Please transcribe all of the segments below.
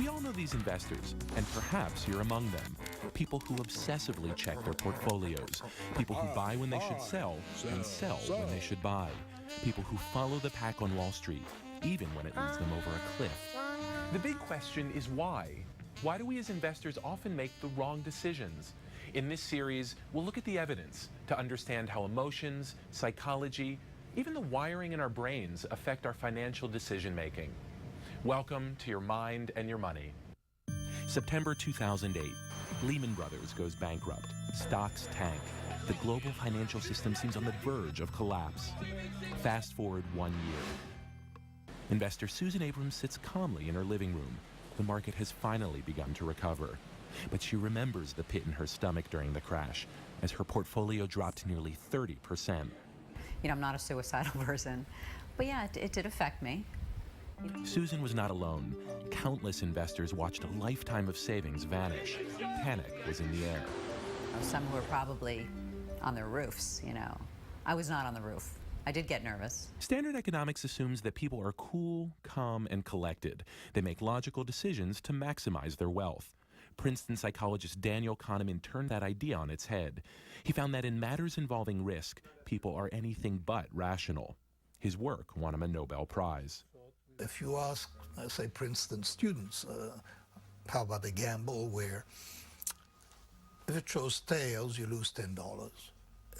We all know these investors, and perhaps you're among them. People who obsessively check their portfolios. People who buy when they should sell and sell when they should buy. People who follow the pack on Wall Street, even when it leads them over a cliff. The big question is why? Why do we as investors often make the wrong decisions? In this series, we'll look at the evidence to understand how emotions, psychology, even the wiring in our brains affect our financial decision-making. Welcome to Your Mind and Your Money. September 2008, Lehman Brothers goes bankrupt. Stocks tank. The global financial system seems on the verge of collapse. Fast forward 1 year. Investor Susan Abrams sits calmly in her living room. The market has finally begun to recover. But she remembers the pit in her stomach during the crash, as her portfolio dropped nearly 30%. You know, I'm not a suicidal person, but yeah, it did affect me. Susan was not alone. Countless investors watched a lifetime of savings vanish. Panic was in the air. Some were probably on their roofs, you know. I was not on the roof. I did get nervous. Standard economics assumes that people are cool, calm, and collected. They make logical decisions to maximize their wealth. Princeton psychologist Daniel Kahneman turned that idea on its head. He found that in matters involving risk, people are anything but rational. His work won him a Nobel Prize. If you ask, say, Princeton students, how about a gamble where if it shows tails, you lose $10.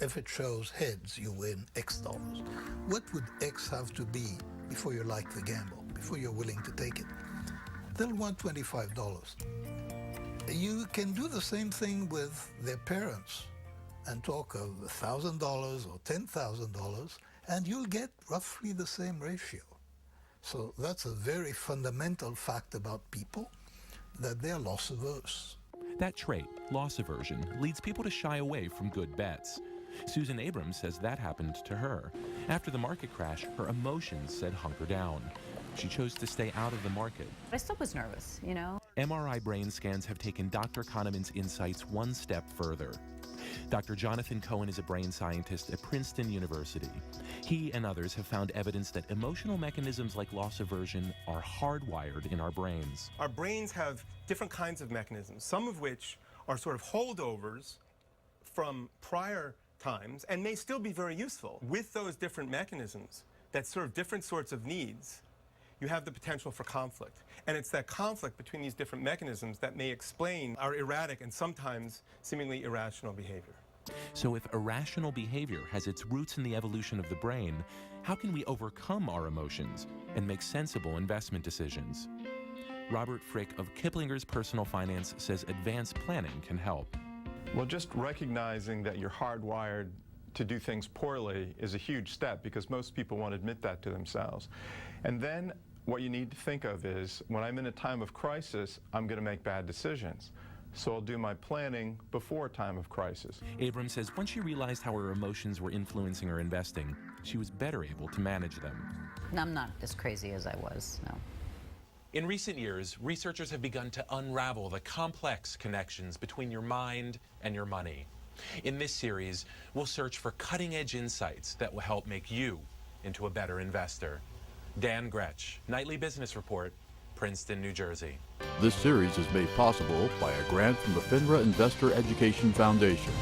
If it shows heads, you win X dollars. What would X have to be before you like the gamble, before you're willing to take it? They'll want $25. You can do the same thing with their parents and talk of $1,000 or $10,000, and you'll get roughly the same ratio. So that's a very fundamental fact about people, that they're loss averse. That trait, loss aversion, leads people to shy away from good bets. Susan Abrams says that happened to her. After the market crash, her emotions said hunker down. She chose to stay out of the market. I still was nervous, you know. MRI brain scans have taken Dr. Kahneman's insights one step further. Dr. Jonathan Cohen is a brain scientist at Princeton University. He and others have found evidence that emotional mechanisms like loss aversion are hardwired in our brains. Our brains have different kinds of mechanisms, some of which are sort of holdovers from prior times and may still be very useful. With those different mechanisms that serve different sorts of needs, you have the potential for conflict. And it's that conflict between these different mechanisms that may explain our erratic and sometimes seemingly irrational behavior. So if irrational behavior has its roots in the evolution of the brain, how can we overcome our emotions and make sensible investment decisions? Robert Frick of Kiplinger's Personal Finance says advanced planning can help. Well, just recognizing that you're hardwired to do things poorly is a huge step, because most people won't admit that to themselves. And then what you need to think of is, when I'm in a time of crisis, I'm going to make bad decisions. So I'll do my planning before a time of crisis. Abrams says once she realized how her emotions were influencing her investing, she was better able to manage them. I'm not as crazy as I was, no. In recent years, researchers have begun to unravel the complex connections between your mind and your money. In this series, we'll search for cutting-edge insights that will help make you into a better investor. Dan Gretsch, Nightly Business Report, Princeton, New Jersey. This series is made possible by a grant from the FINRA Investor Education Foundation.